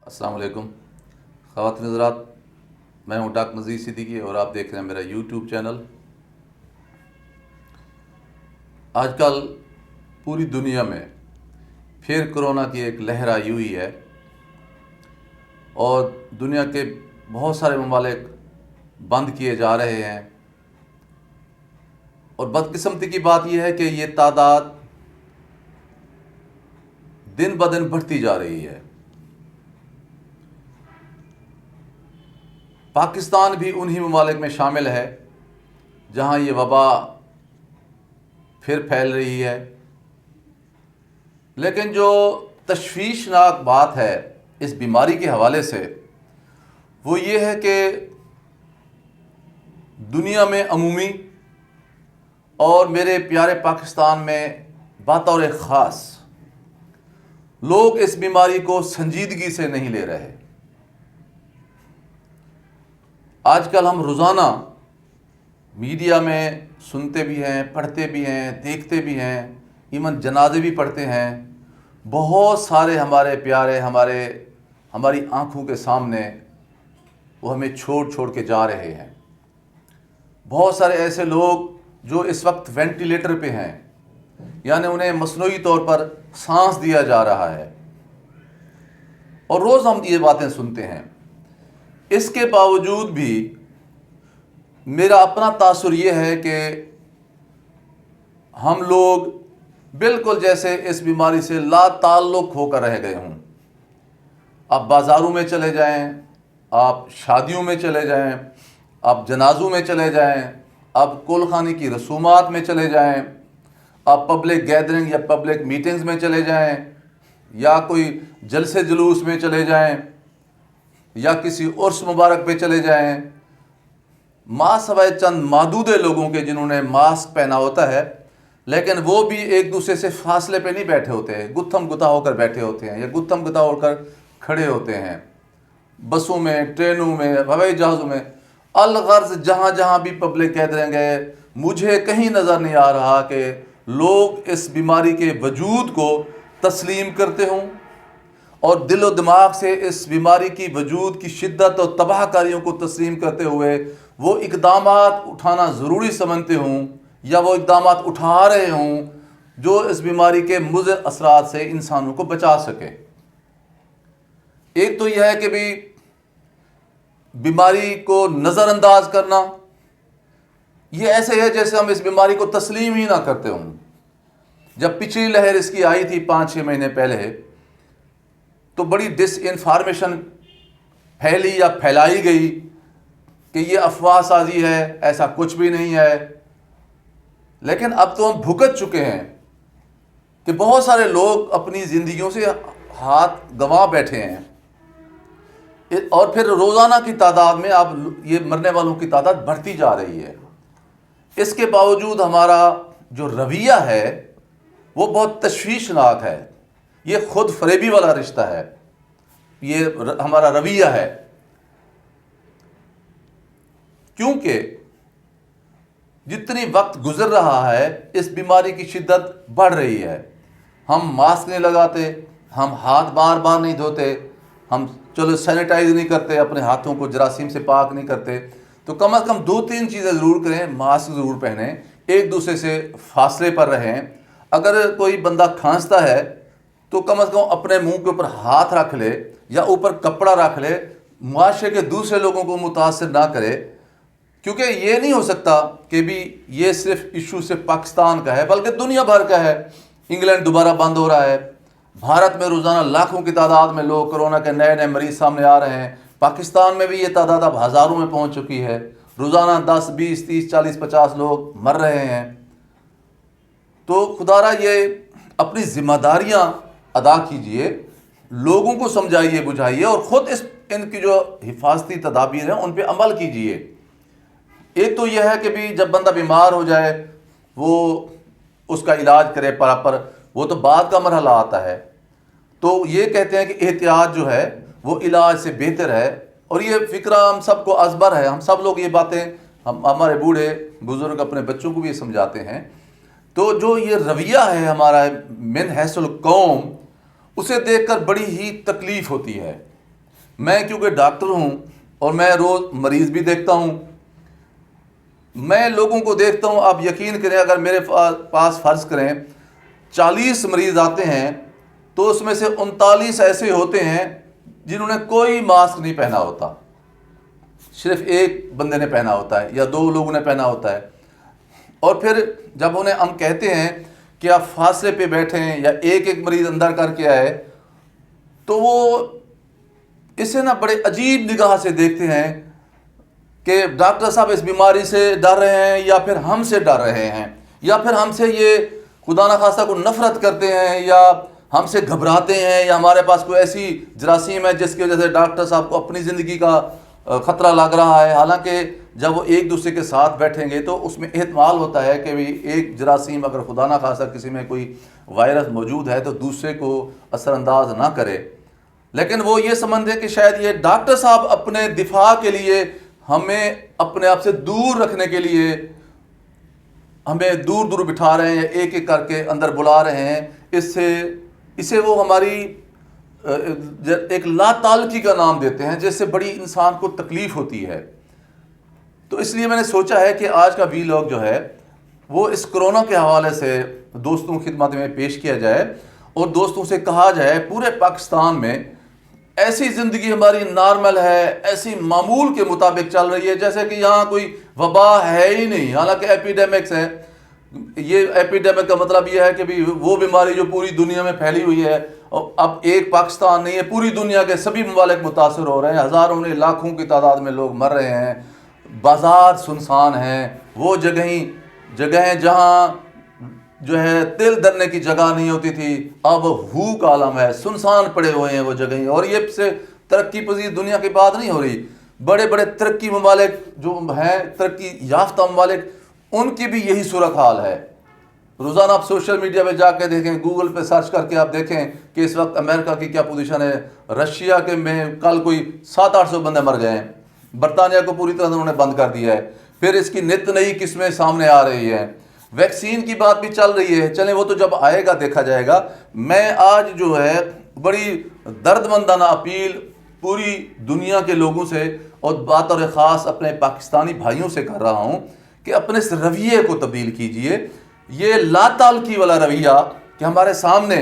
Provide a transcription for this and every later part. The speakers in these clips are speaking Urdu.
السلام علیکم خواتین حضرات، میں ہوں ڈاکٹر نذیر صدیقی اور آپ دیکھ رہے ہیں میرا یوٹیوب چینل۔ آج کل پوری دنیا میں پھر کرونا کی ایک لہر آئی ہوئی ہے اور دنیا کے بہت سارے ممالک بند کیے جا رہے ہیں، اور بدقسمتی کی بات یہ ہے کہ یہ تعداد دن بدن بڑھتی جا رہی ہے۔ پاکستان بھی انہی ممالک میں شامل ہے جہاں یہ وبا پھر پھیل رہی ہے۔ لیکن جو تشویشناک بات ہے اس بیماری کے حوالے سے وہ یہ ہے کہ دنیا میں عمومی اور میرے پیارے پاکستان میں بطور خاص لوگ اس بیماری کو سنجیدگی سے نہیں لے رہے۔ آج کل ہم روزانہ میڈیا میں سنتے بھی ہیں، پڑھتے بھی ہیں، دیکھتے بھی ہیں، ایون جنازے بھی پڑھتے ہیں۔ بہت سارے ہمارے پیارے ہماری آنکھوں کے سامنے وہ ہمیں چھوڑ کے جا رہے ہیں۔ بہت سارے ایسے لوگ جو اس وقت وینٹیلیٹر پہ ہیں، یعنی انہیں مصنوعی طور پر سانس دیا جا رہا ہے، اور روز ہم یہ باتیں سنتے ہیں۔ اس کے باوجود بھی میرا اپنا تاثر یہ ہے کہ ہم لوگ بالکل جیسے اس بیماری سے لا تعلق ہو کر رہ گئے ہوں۔ آپ بازاروں میں چلے جائیں، آپ شادیوں میں چلے جائیں، آپ جنازوں میں چلے جائیں، آپ کل خانی کی رسومات میں چلے جائیں، آپ پبلک گیدرنگ یا پبلک میٹنگز میں چلے جائیں، یا کوئی جلسے جلوس میں چلے جائیں، یا کسی عرس مبارک پہ چلے جائیں، سوائے چند معدود لوگوں کے جنہوں نے ماسک پہنا ہوتا ہے، لیکن وہ بھی ایک دوسرے سے فاصلے پہ نہیں بیٹھے ہوتے ہیں، گتھم گتھا ہو کر بیٹھے ہوتے ہیں یا گتھم گتھا ہو کر کھڑے ہوتے ہیں، بسوں میں، ٹرینوں میں، ہوائی جہازوں میں۔ الغرض جہاں جہاں بھی پبلک گیدرنگ ہے، مجھے کہیں نظر نہیں آ رہا کہ لوگ اس بیماری کے وجود کو تسلیم کرتے ہوں اور دل و دماغ سے اس بیماری کی وجود کی شدت اور تباہ کاریوں کو تسلیم کرتے ہوئے وہ اقدامات اٹھانا ضروری سمجھتے ہوں یا وہ اقدامات اٹھا رہے ہوں جو اس بیماری کے مضر اثرات سے انسانوں کو بچا سکے۔ ایک تو یہ ہے کہ بھی بیماری کو نظر انداز کرنا، یہ ایسے ہے جیسے ہم اس بیماری کو تسلیم ہی نہ کرتے ہوں۔ جب پچھلی لہر اس کی آئی تھی 5-6 مہینے پہلے، تو بڑی ڈس انفارمیشن پھیلی یا پھیلائی گئی کہ یہ افواہ سازی ہے، ایسا کچھ بھی نہیں ہے۔ لیکن اب تو ہم بھگت چکے ہیں کہ بہت سارے لوگ اپنی زندگیوں سے ہاتھ گنوا بیٹھے ہیں، اور پھر روزانہ کی تعداد میں اب یہ مرنے والوں کی تعداد بڑھتی جا رہی ہے۔ اس کے باوجود ہمارا جو رویہ ہے وہ بہت تشویشناک ہے۔ یہ خود فریبی والا رشتہ ہے، یہ ہمارا رویہ ہے، کیونکہ جتنی وقت گزر رہا ہے اس بیماری کی شدت بڑھ رہی ہے۔ ہم ماسک نہیں لگاتے، ہم ہاتھ بار بار نہیں دھوتے، ہم چلو سینیٹائز نہیں کرتے، اپنے ہاتھوں کو جراثیم سے پاک نہیں کرتے، تو کم از کم 2-3 چیزیں ضرور کریں۔ ماسک ضرور پہنیں، ایک دوسرے سے فاصلے پر رہیں۔ اگر کوئی بندہ کھانستا ہے تو کم از کم اپنے منہ کے اوپر ہاتھ رکھ لے یا اوپر کپڑا رکھ لے، معاشرے کے دوسرے لوگوں کو متاثر نہ کرے، کیونکہ یہ نہیں ہو سکتا کہ بھی یہ صرف ایشو صرف پاکستان کا ہے، بلکہ دنیا بھر کا ہے۔ انگلینڈ دوبارہ بند ہو رہا ہے، بھارت میں روزانہ لاکھوں کی تعداد میں لوگ کورونا کے نئے مریض سامنے آ رہے ہیں، پاکستان میں بھی یہ تعداد اب ہزاروں میں پہنچ چکی ہے، روزانہ 10 20 30 40 50 لوگ مر رہے ہیں۔ تو خدارا یہ اپنی ذمہ داریاں ادا کیجئے، لوگوں کو سمجھائیے بجھائیے، اور خود ان کی جو حفاظتی تدابیر ہیں ان پہ عمل کیجئے۔ ایک تو یہ ہے کہ بھی جب بندہ بیمار ہو جائے وہ اس کا علاج کرے پراپر، وہ تو بعد کا مرحلہ آتا ہے۔ تو یہ کہتے ہیں کہ احتیاط جو ہے وہ علاج سے بہتر ہے، اور یہ فکرہ ہم سب کو ازبر ہے، ہم سب لوگ یہ باتیں ہمارے بوڑھے بزرگ اپنے بچوں کو بھی یہ سمجھاتے ہیں۔ تو جو یہ رویہ ہے ہمارا من حیث القوم، اسے دیکھ کر بڑی ہی تکلیف ہوتی ہے۔ میں کیونکہ ڈاکٹر ہوں اور میں روز مریض بھی دیکھتا ہوں، میں لوگوں کو دیکھتا ہوں، آپ یقین کریں اگر میرے پاس فرض کریں 40 مریض آتے ہیں تو اس میں سے 39 ایسے ہوتے ہیں جنہوں نے کوئی ماسک نہیں پہنا ہوتا، صرف ایک بندے نے پہنا ہوتا ہے یا 2 لوگوں نے پہنا ہوتا ہے. اور پھر جب انہیں ہم کہتے ہیں کہ آپ فاصلے پہ بیٹھیں یا ایک مریض اندر کر کے آئے تو وہ اسے نا بڑے عجیب نگاہ سے دیکھتے ہیں کہ ڈاکٹر صاحب اس بیماری سے ڈر رہے ہیں یا پھر ہم سے ڈر رہے ہیں یا پھر ہم سے یہ خدا نخواستہ کو نفرت کرتے ہیں یا ہم سے گھبراتے ہیں یا ہمارے پاس کوئی ایسی جراثیم ہے جس کی وجہ سے ڈاکٹر صاحب کو اپنی زندگی کا خطرہ لگ رہا ہے. حالانکہ جب وہ ایک دوسرے کے ساتھ بیٹھیں گے تو اس میں احتمال ہوتا ہے کہ ایک جراثیم اگر خدا نخواستہ کسی میں کوئی وائرس موجود ہے تو دوسرے کو اثر انداز نہ کرے. لیکن وہ یہ سمجھتے کہ شاید یہ ڈاکٹر صاحب اپنے دفاع کے لیے ہمیں اپنے آپ سے دور رکھنے کے لیے ہمیں دور دور بٹھا رہے ہیں یا ایک ایک کر کے اندر بلا رہے ہیں. اسے وہ ہماری ایک لا تعلقی کا نام دیتے ہیں جس سے بڑی انسان کو تکلیف ہوتی ہے. تو اس لیے میں نے سوچا ہے کہ آج کا ویلاگ جو ہے وہ اس کرونا کے حوالے سے دوستوں کی خدمت میں پیش کیا جائے اور دوستوں سے کہا جائے پورے پاکستان میں ایسی زندگی ہماری نارمل ہے، ایسی معمول کے مطابق چل رہی ہے جیسے کہ یہاں کوئی وبا ہے ہی نہیں. حالانکہ ایپیڈیمکس ہے. یہ ایپیڈیمک کا مطلب یہ ہے کہ بھی وہ بیماری جو پوری دنیا میں پھیلی ہوئی ہے، اور اب ایک پاکستان نہیں ہے، پوری دنیا کے سبھی ممالک متاثر ہو رہے ہیں. ہزاروں نے لاکھوں کی تعداد میں لوگ مر رہے ہیں. بازار سنسان ہیں، وہ جگہیں جہاں جو ہے تل دھرنے کی جگہ نہیں ہوتی تھی اب ہو کا عالم ہے، سنسان پڑے ہوئے ہیں وہ جگہیں. اور یہ سے ترقی پذیر دنیا کی بات نہیں ہو رہی، بڑے بڑے ترقی ممالک جو ہیں، ترقی یافتہ ممالک، ان کی بھی یہی صورتحال ہے. روزانہ آپ سوشل میڈیا پہ جا کے دیکھیں، گوگل پہ سرچ کر کے آپ دیکھیں کہ اس وقت امریکہ کی کیا پوزیشن ہے. رشیا کے میں کل کوئی 700-800 بندے مر گئے ہیں. برطانیہ کو پوری طرح انہوں نے بند کر دیا ہے. پھر اس کی نت نئی قسمیں سامنے آ رہی ہیں. ویکسین کی بات بھی چل رہی ہے، چلیں وہ تو جب آئے گا دیکھا جائے گا. میں آج جو ہے بڑی درد مندانہ اپیل پوری دنیا کے لوگوں سے اور بطور خاص اپنے پاکستانی بھائیوں سے کر رہا ہوں کہ اپنے اس رویے کو تبدیل کیجئے. یہ لا تعلقی والا رویہ کہ ہمارے سامنے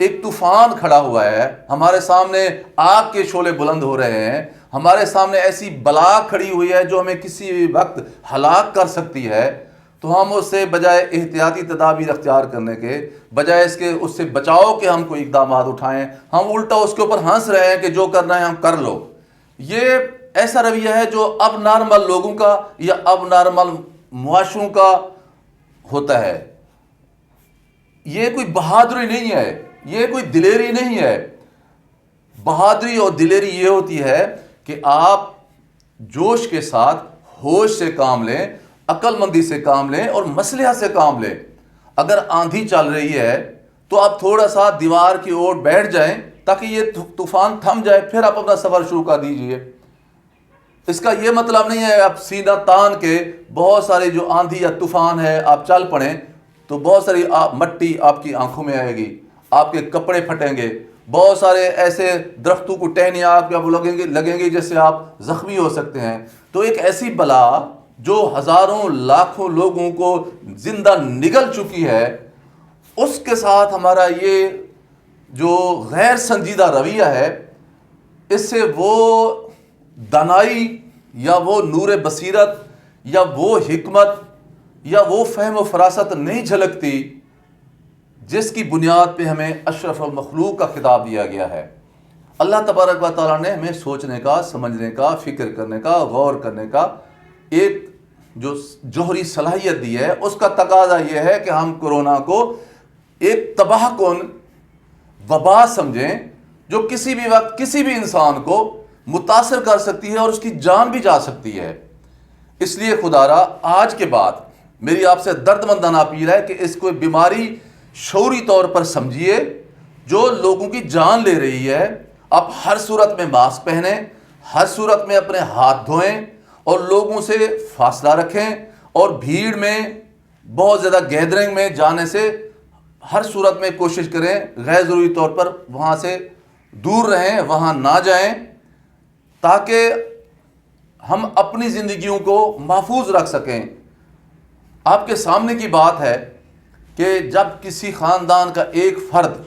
ایک طوفان کھڑا ہوا ہے، ہمارے سامنے آگ کے شعلے بلند ہو رہے ہیں، ہمارے سامنے ایسی بلا کھڑی ہوئی ہے جو ہمیں کسی بھی وقت ہلاک کر سکتی ہے، تو ہم اس سے بجائے احتیاطی تدابیر اختیار کرنے کے بجائے اس سے بچاؤ کے ہم کوئی اقدامات اٹھائیں، ہم الٹا اس کے اوپر ہنس رہے ہیں کہ جو کرنا ہے ہم کر لو. یہ ایسا رویہ ہے جو اب نارمل لوگوں کا یا اب نارمل معاشروں کا ہوتا ہے. یہ کوئی بہادری نہیں ہے، یہ کوئی دلیری نہیں ہے. بہادری اور دلیری یہ ہوتی ہے کہ آپ جوش کے ساتھ ہوش سے کام لیں، عقل مندی سے کام لیں اور مصلحت سے کام لیں. اگر آندھی چل رہی ہے تو آپ تھوڑا سا دیوار کی اوٹ بیٹھ جائیں تاکہ یہ طوفان تھم جائے، پھر آپ اپنا سفر شروع کر دیجئے. اس کا یہ مطلب نہیں ہے آپ سینہ تان کے بہت سارے جو آندھی یا طوفان ہے آپ چل پڑیں تو بہت ساری مٹی آپ کی آنکھوں میں آئے گی، آپ کے کپڑے پھٹیں گے، بہت سارے ایسے درختوں کو ٹہنیاں آپ کو لگیں گی جس سے آپ زخمی ہو سکتے ہیں. تو ایک ایسی بلا جو ہزاروں لاکھوں لوگوں کو زندہ نگل چکی ہے، اس کے ساتھ ہمارا یہ جو غیر سنجیدہ رویہ ہے، اس سے وہ دانائی یا وہ نور بصیرت یا وہ حکمت یا وہ فہم و فراست نہیں جھلکتی جس کی بنیاد پہ ہمیں اشرف المخلوق کا خطاب دیا گیا ہے. اللہ تبارک و تعالیٰ نے ہمیں سوچنے کا، سمجھنے کا، فکر کرنے کا، غور کرنے کا ایک جو جوہری صلاحیت دی ہے. اس کا تقاضا یہ ہے کہ ہم کرونا کو ایک تباہ کن وبا سمجھیں جو کسی بھی وقت کسی بھی انسان کو متاثر کر سکتی ہے اور اس کی جان بھی جا سکتی ہے. اس لیے خدا را آج کے بعد میری آپ سے درد مندانہ اپیل ہے کہ اس کو بیماری شعوری طور پر سمجھیے جو لوگوں کی جان لے رہی ہے. آپ ہر صورت میں ماسک پہنیں، ہر صورت میں اپنے ہاتھ دھوئیں اور لوگوں سے فاصلہ رکھیں اور بھیڑ میں بہت زیادہ گیدرنگ میں جانے سے ہر صورت میں کوشش کریں غیر ضروری طور پر وہاں سے دور رہیں، وہاں نہ جائیں. تاکہ ہم اپنی زندگیوں کو محفوظ رکھ سکیں۔ آپ کے سامنے کی بات ہے کہ جب کسی خاندان کا ایک فرد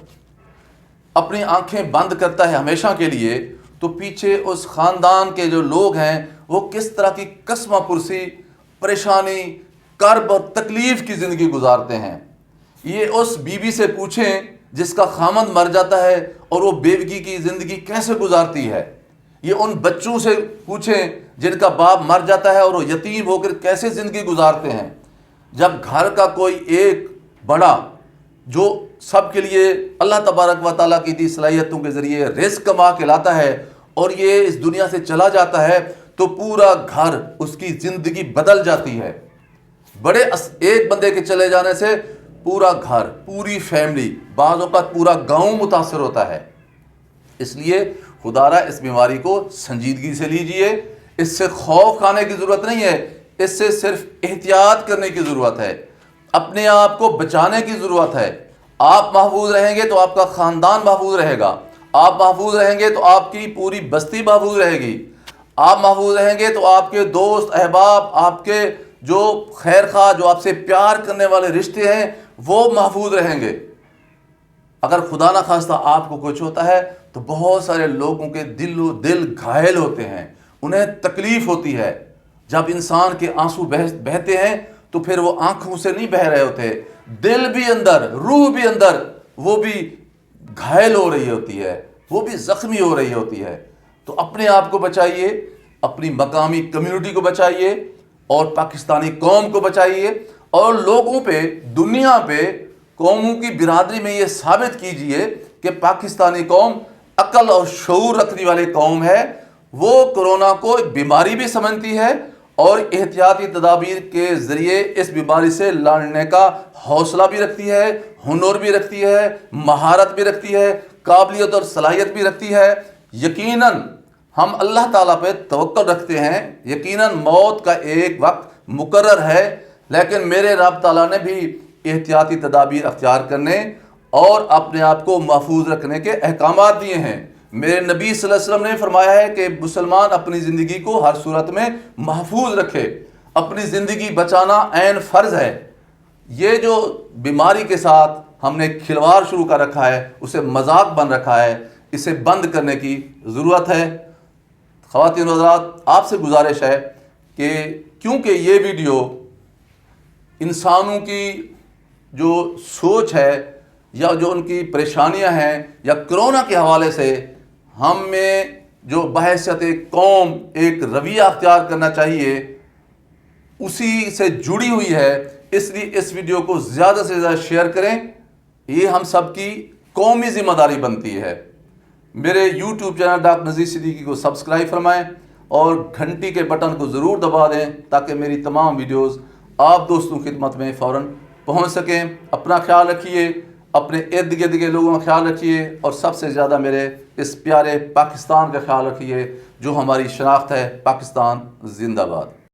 اپنی آنکھیں بند کرتا ہے ہمیشہ کے لیے، تو پیچھے اس خاندان کے جو لوگ ہیں وہ کس طرح کی قسمہ پرسی، پریشانی، کرب اور تکلیف کی زندگی گزارتے ہیں۔ یہ اس بیوی سے پوچھیں جس کا خامند مر جاتا ہے اور وہ بیوگی کی زندگی کیسے گزارتی ہے۔ یہ ان بچوں سے پوچھیں جن کا باپ مر جاتا ہے اور وہ یتیم ہو کر کیسے زندگی گزارتے ہیں۔ جب گھر کا کوئی ایک بڑا جو سب کے لیے اللہ تبارک و تعالیٰ کی دی صلاحیتوں کے ذریعے رزق کما کے لاتا ہے اور یہ اس دنیا سے چلا جاتا ہے، تو پورا گھر، اس کی زندگی بدل جاتی ہے۔ ایک بندے کے چلے جانے سے پورا گھر، پوری فیملی، بعض اوقات پورا گاؤں متاثر ہوتا ہے۔ اس لیے خدا را اس بیماری کو سنجیدگی سے لیجئے۔ اس سے خوف کھانے کی ضرورت نہیں ہے، اس سے صرف احتیاط کرنے کی ضرورت ہے، اپنے آپ کو بچانے کی ضرورت ہے۔ آپ محفوظ رہیں گے تو آپ کا خاندان محفوظ رہے گا، آپ محفوظ رہیں گے تو آپ کی پوری بستی محفوظ رہے گی، آپ محفوظ رہیں گے تو آپ کے دوست احباب، آپ کے جو خیر خواہ، جو آپ سے پیار کرنے والے رشتے ہیں، وہ محفوظ رہیں گے۔ اگر خدا نہ خواستہ آپ کو کچھ ہوتا ہے تو بہت سارے لوگوں کے دل گھائل ہوتے ہیں، انہیں تکلیف ہوتی ہے۔ جب انسان کے آنسو بہتے ہیں تو پھر وہ آنکھوں سے نہیں بہہ رہے ہوتے، دل بھی اندر، روح بھی اندر، وہ بھی گھائل ہو رہی ہوتی ہے، وہ بھی زخمی ہو رہی ہوتی ہے۔ تو اپنے آپ کو بچائیے، اپنی مقامی کمیونٹی کو بچائیے اور پاکستانی قوم کو بچائیے، اور لوگوں پہ، دنیا پہ، قوموں کی برادری میں یہ ثابت کیجئے کہ پاکستانی قوم عقل اور شعور رکھنے والے قوم ہے۔ وہ کرونا کو ایک بیماری بھی سمجھتی ہے اور احتیاطی تدابیر کے ذریعے اس بیماری سے لڑنے کا حوصلہ بھی رکھتی ہے، ہنر بھی رکھتی ہے، مہارت بھی رکھتی ہے، قابلیت اور صلاحیت بھی رکھتی ہے۔ یقیناً ہم اللہ تعالیٰ پہ توکل رکھتے ہیں، یقیناً موت کا ایک وقت مقرر ہے، لیکن میرے رب تعالیٰ نے بھی احتیاطی تدابیر اختیار کرنے اور اپنے آپ کو محفوظ رکھنے کے احکامات دیے ہیں۔ میرے نبی صلی اللہ علیہ وسلم نے فرمایا ہے کہ مسلمان اپنی زندگی کو ہر صورت میں محفوظ رکھے، اپنی زندگی بچانا عین فرض ہے۔ یہ جو بیماری کے ساتھ ہم نے کھلواڑ شروع کر رکھا ہے، اسے مذاق بن رکھا ہے، اسے بند کرنے کی ضرورت ہے۔ خواتین و حضرات، آپ سے گزارش ہے کہ کیونکہ یہ ویڈیو انسانوں کی جو سوچ ہے یا جو ان کی پریشانیاں ہیں یا کرونا کے حوالے سے ہم میں جو بحیثیت قوم ایک رویہ اختیار کرنا چاہیے، اسی سے جڑی ہوئی ہے، اس لیے اس ویڈیو کو زیادہ سے زیادہ شیئر کریں۔ یہ ہم سب کی قومی ذمہ داری بنتی ہے۔ میرے YouTube channel doctor Nazir Siddiqui کو سبسکرائب فرمائیں اور گھنٹی کے بٹن کو ضرور دبا دیں تاکہ میری تمام ویڈیوز آپ دوستوں کی خدمت میں فوراً پہنچ سکیں۔ اپنا خیال رکھیے، اپنے ارد گرد کے لوگوں کا خیال رکھیے، اور سب سے زیادہ میرے اس پیارے پاکستان کا خیال رکھیے جو ہماری شناخت ہے۔ پاکستان زندہ باد۔